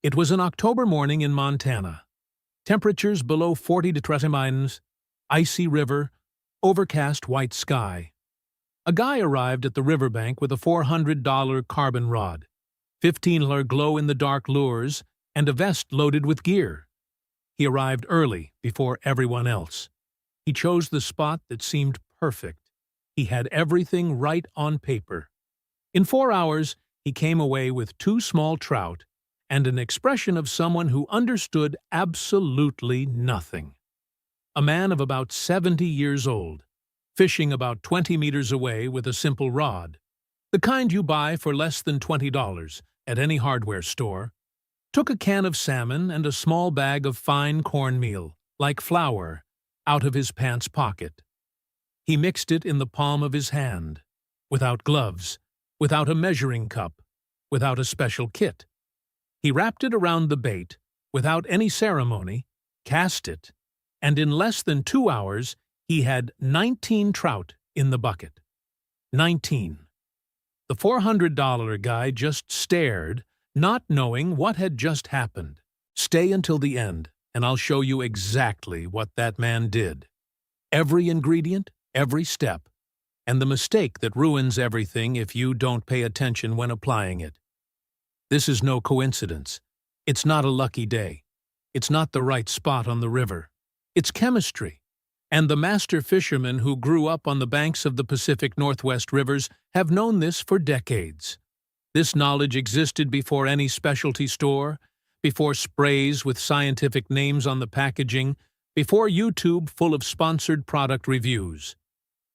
It was an October morning in Montana. Temperatures below 40 degrees, icy river, overcast white sky. A guy arrived at the riverbank with a $400 carbon rod, $15 glow-in-the-dark lures, and a vest loaded with gear. He arrived early, before everyone else. He chose the spot that seemed perfect. He had everything right on paper. In 4 hours, he came away with 2 small trout and an expression of someone who understood absolutely nothing. A man of about 70 years old, fishing about 20 meters away with a simple rod, the kind you buy for less than $20 at any hardware store, took a can of salmon and a small bag of fine cornmeal, like flour, out of his pants pocket. He mixed it in the palm of his hand, without gloves, without a measuring cup, without a special kit. He wrapped it around the bait, without any ceremony, cast it, and in less than 2 hours he had 19 trout in the bucket. 19. The $400 guy just stared, not knowing what had just happened. Stay until the end, and I'll show you exactly what that man did. Every ingredient, every step, and the mistake that ruins everything if you don't pay attention when applying it. This is no coincidence. It's not a lucky day. It's not the right spot on the river. It's chemistry. And the master fishermen who grew up on the banks of the Pacific Northwest rivers have known this for decades. This knowledge existed before any specialty store, before sprays with scientific names on the packaging, before YouTube full of sponsored product reviews.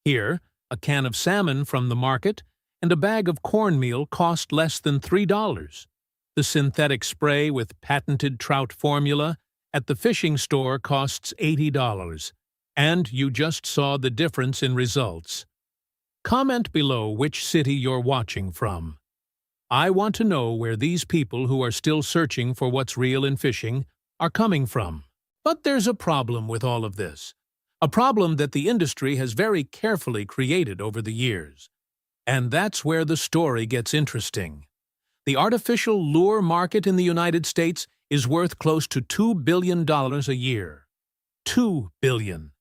Here, a can of salmon from the market and a bag of cornmeal cost less than $3. The synthetic spray with patented trout formula at the fishing store costs $80. And you just saw the difference in results. Comment below which city you're watching from. I want to know where these people who are still searching for what's real in fishing are coming from. But there's a problem with all of this. A problem that the industry has very carefully created over the years. And that's where the story gets interesting. The artificial lure market in the United States is worth close to $2 billion a year. $2 billion.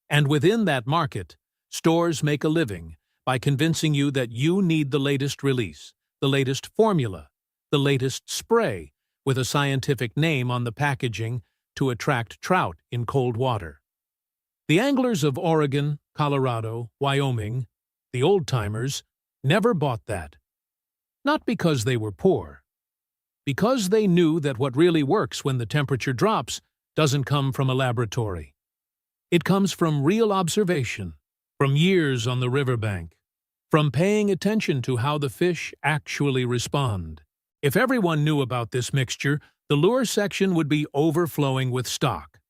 And within that market, stores make a living by convincing you that you need the latest release, the latest formula, the latest spray with a scientific name on the packaging to attract trout in cold water. The anglers of Oregon, Colorado, Wyoming, the old-timers, never bought that. Not because they were poor. Because they knew that what really works when the temperature drops doesn't come from a laboratory. It comes from real observation, from years on the riverbank, from paying attention to how the fish actually respond. If everyone knew about this mixture, the lure section would be overflowing with stock.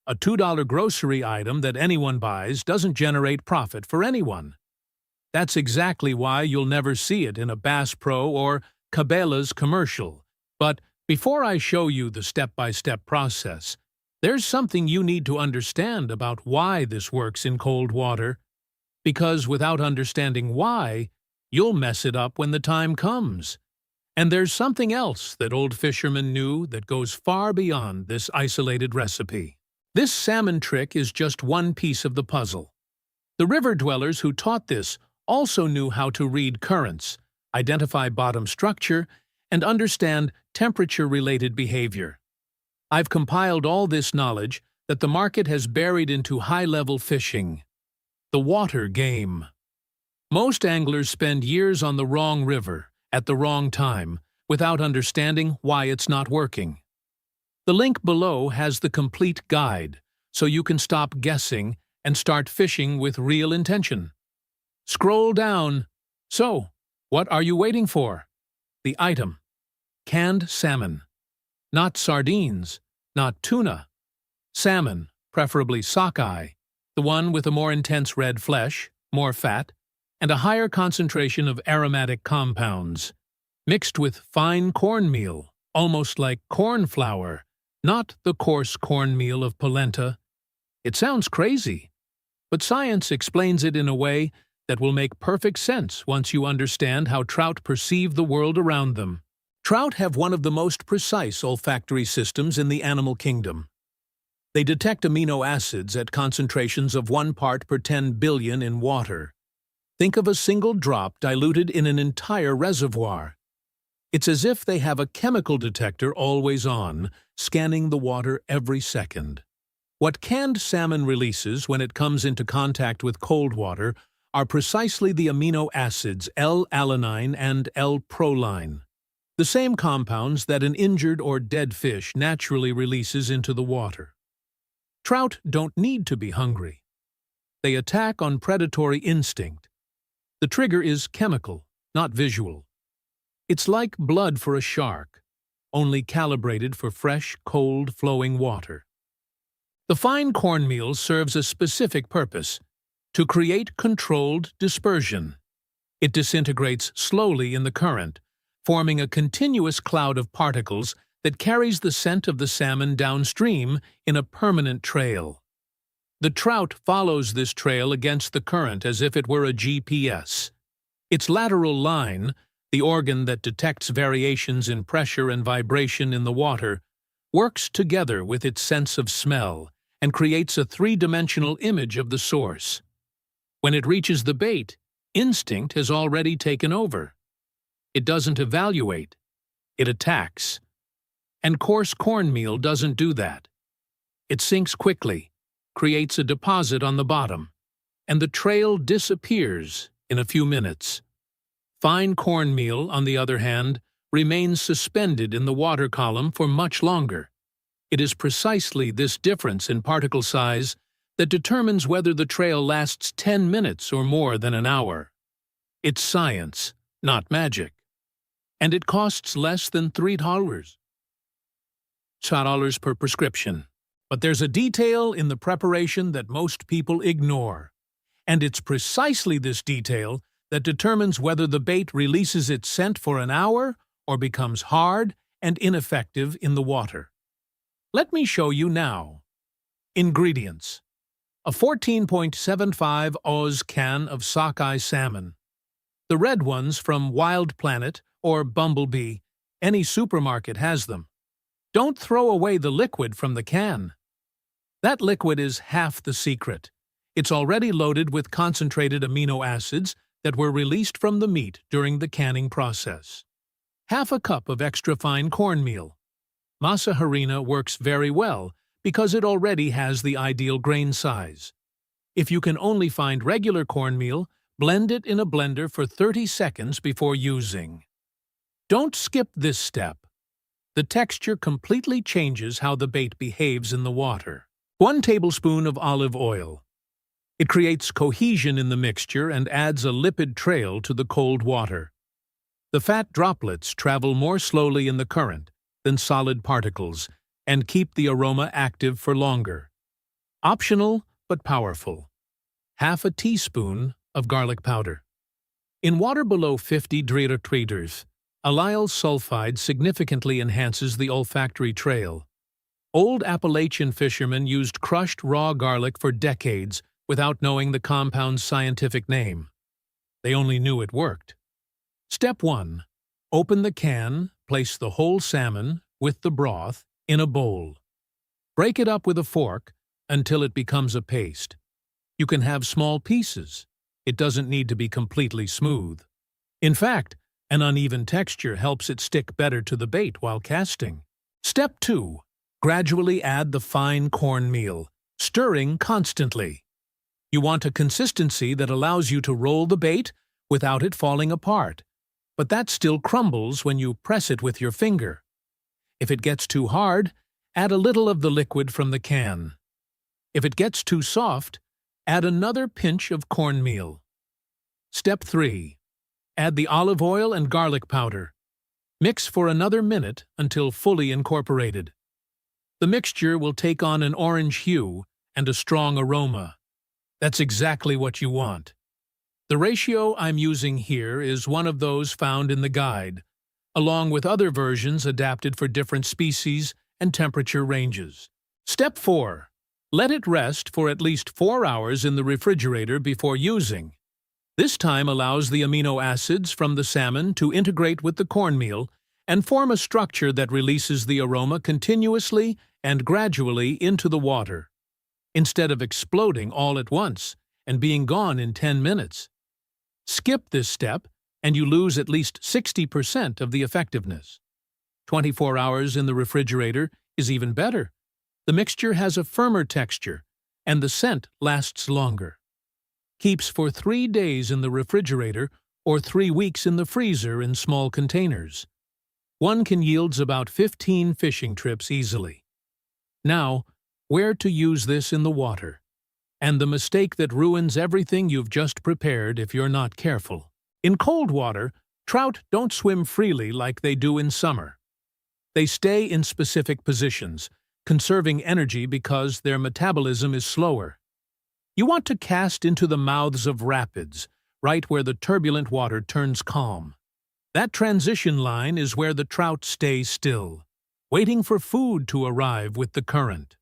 A $2 grocery item that anyone buys doesn't generate profit for anyone. That's exactly why you'll never see it in a Bass Pro or Cabela's commercial. But before I show you the step-by-step process, there's something you need to understand about why this works in cold water. Because without understanding why, you'll mess it up when the time comes. And there's something else that old fishermen knew that goes far beyond this isolated recipe. This salmon trick is just one piece of the puzzle. The river dwellers who taught this also knew how to read currents, identify bottom structure, and understand temperature-related behavior. I've compiled all this knowledge that the market has buried into high-level fishing. The water game. Most anglers spend years on the wrong river, at the wrong time, without understanding why it's not working. The link below has the complete guide, so you can stop guessing and start fishing with real intention. Scroll down. So, what are you waiting for? The item. Canned salmon. Not sardines, not tuna. Salmon, preferably sockeye, the one with a more intense red flesh, more fat, and a higher concentration of aromatic compounds, mixed with fine cornmeal, almost like corn flour, not the coarse cornmeal of polenta. It sounds crazy, but science explains it in a way that will make perfect sense once you understand how trout perceive the world around them. Trout have one of the most precise olfactory systems in the animal kingdom. They detect amino acids at concentrations of 1 part per 10 billion in water. Think of a single drop diluted in an entire reservoir. It's as if they have a chemical detector always on, scanning the water every second. What canned salmon releases when it comes into contact with cold water are precisely the amino acids L-alanine and L-proline, the same compounds that an injured or dead fish naturally releases into the water. Trout don't need to be hungry. They attack on predatory instinct. The trigger is chemical, not visual. It's like blood for a shark, only calibrated for fresh, cold, flowing water. The fine cornmeal serves a specific purpose: to create controlled dispersion. It disintegrates slowly in the current, forming a continuous cloud of particles that carries the scent of the salmon downstream in a permanent trail. The trout follows this trail against the current as if it were a GPS. Its lateral line, the organ that detects variations in pressure and vibration in the water, works together with its sense of smell and creates a three-dimensional image of the source. When it reaches the bait, instinct has already taken over. It doesn't evaluate, it attacks. And coarse cornmeal doesn't do that. It sinks quickly, creates a deposit on the bottom, and the trail disappears in a few minutes. Fine cornmeal, on the other hand, remains suspended in the water column for much longer. It is precisely this difference in particle size that determines whether the trail lasts 10 minutes or more than an hour. It's science, not magic. And it costs less than $3. $2 per prescription. But there's a detail in the preparation that most people ignore. And it's precisely this detail that determines whether the bait releases its scent for an hour or becomes hard and ineffective in the water. Let me show you now. Ingredients: a 14.75 oz can of sockeye salmon. The red ones from Wild Planet or Bumblebee, any supermarket has them. Don't throw away the liquid from the can. That liquid is half the secret. It's already loaded with concentrated amino acids that were released from the meat during the canning process. Half a cup of extra fine cornmeal. Masa harina works very well because it already has the ideal grain size. If you can only find regular cornmeal, blend it in a blender for 30 seconds before using. Don't skip this step. The texture completely changes how the bait behaves in the water. 1 tablespoon of olive oil. It creates cohesion in the mixture and adds a lipid trail to the cold water. The fat droplets travel more slowly in the current than solid particles and keep the aroma active for longer. Optional but powerful. Half a teaspoon of garlic powder. In water below 50 degrees, allyl sulfide significantly enhances the olfactory trail. Old Appalachian fishermen used crushed raw garlic for decades without knowing the compound's scientific name. They only knew it worked. Step 1. Open the can, place the whole salmon, with the broth, in a bowl. Break it up with a fork until it becomes a paste. You can have small pieces. It doesn't need to be completely smooth. In fact, an uneven texture helps it stick better to the bait while casting. Step 2. Gradually add the fine cornmeal, stirring constantly. You want a consistency that allows you to roll the bait without it falling apart, but that still crumbles when you press it with your finger. If it gets too hard, add a little of the liquid from the can. If it gets too soft, add another pinch of cornmeal. Step 3. Add the olive oil and garlic powder. Mix for another minute until fully incorporated. The mixture will take on an orange hue and a strong aroma. That's exactly what you want. The ratio I'm using here is one of those found in the guide, along with other versions adapted for different species and temperature ranges. Step 4. Let it rest for at least 4 hours in the refrigerator before using. This time allows the amino acids from the salmon to integrate with the cornmeal and form a structure that releases the aroma continuously and gradually into the water, instead of exploding all at once and being gone in 10 minutes. Skip this step, and you lose at least 60% of the effectiveness. 24 hours in the refrigerator is even better. The mixture has a firmer texture, and the scent lasts longer. Keeps for 3 days in the refrigerator or 3 weeks in the freezer in small containers. One can yield about 15 fishing trips easily. Now, where to use this in the water, and the mistake that ruins everything you've just prepared if you're not careful. In cold water, trout don't swim freely like they do in summer. They stay in specific positions, conserving energy because their metabolism is slower. You want to cast into the mouths of rapids, right where the turbulent water turns calm. That transition line is where the trout stay still, waiting for food to arrive with the current.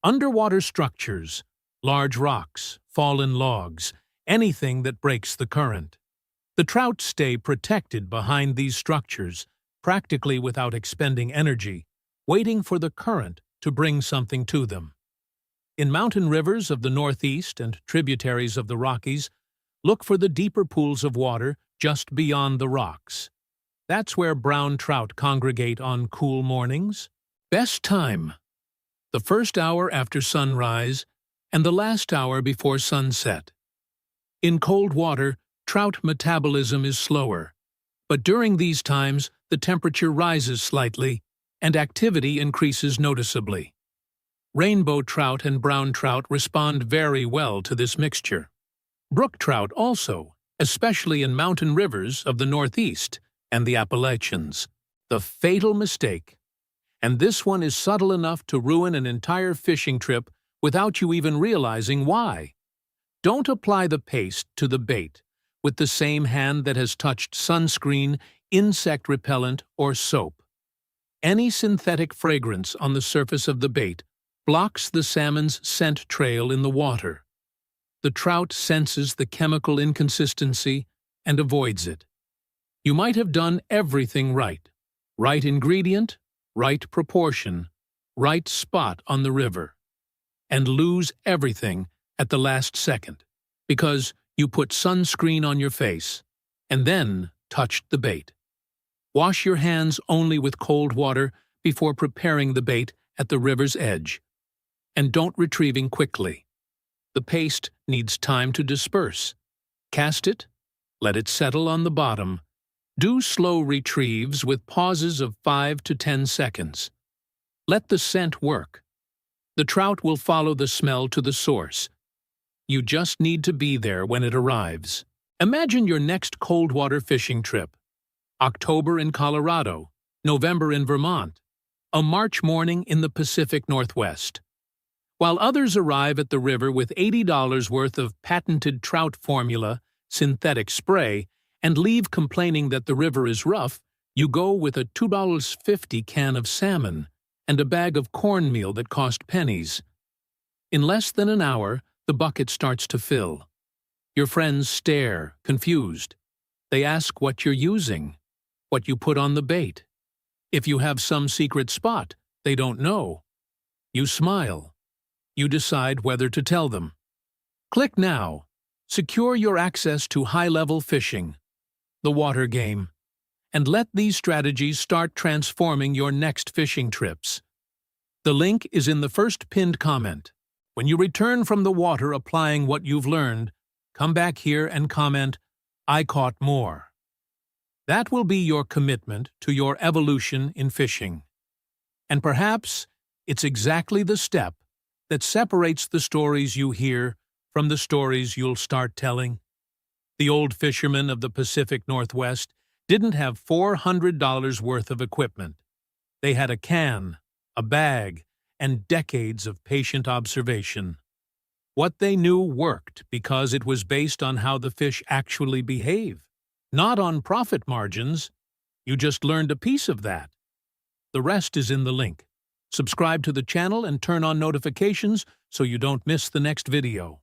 Underwater structures, large rocks, fallen logs, anything that breaks the current. The trout stay protected behind these structures, practically without expending energy, waiting for the current to bring something to them. In mountain rivers of the Northeast and tributaries of the Rockies, look for the deeper pools of water just beyond the rocks. That's where brown trout congregate on cool mornings. Best time: the first hour after sunrise and the last hour before sunset. In cold water, trout metabolism is slower, but during these times the temperature rises slightly and activity increases noticeably. Rainbow trout and brown trout respond very well to this mixture. Brook trout also, especially in mountain rivers of the Northeast and the Appalachians. The fatal mistake. And this one is subtle enough to ruin an entire fishing trip without you even realizing why. Don't apply the paste to the bait with the same hand that has touched sunscreen, insect repellent, or soap. Any synthetic fragrance on the surface of the bait blocks the salmon's scent trail in the water. The trout senses the chemical inconsistency and avoids it. You might have done everything right. Right ingredient, right proportion, right spot on the river, and lose everything at the last second because you put sunscreen on your face and then touched the bait. Wash your hands only with cold water before preparing the bait at the river's edge, and don't retrieving quickly. The paste needs time to disperse. Cast it, let it settle on the bottom. Do slow retrieves with pauses of 5 to 10 seconds. Let the scent work. The trout will follow the smell to the source. You just need to be there when it arrives. Imagine your next cold water fishing trip. October in Colorado, November in Vermont, a March morning in the Pacific Northwest. While others arrive at the river with $80 worth of patented trout formula, synthetic spray, and leave complaining that the river is rough, you go with a $2.50 can of salmon and a bag of cornmeal that cost pennies. In less than an hour, the bucket starts to fill. Your friends stare, confused. They ask what you're using, what you put on the bait. If you have some secret spot, they don't know. You smile. You decide whether to tell them. Click now. Secure your access to high-level fishing, the water game, and let these strategies start transforming your next fishing trips. The link is in the first pinned comment. When you return from the water applying what you've learned, come back here and comment, "I caught more." That will be your commitment to your evolution in fishing. And perhaps it's exactly the step that separates the stories you hear from the stories you'll start telling. The old fishermen of the Pacific Northwest didn't have $400 worth of equipment. They had a can, a bag, and decades of patient observation. What they knew worked because it was based on how the fish actually behave, not on profit margins. You just learned a piece of that. The rest is in the link. Subscribe to the channel and turn on notifications so you don't miss the next video.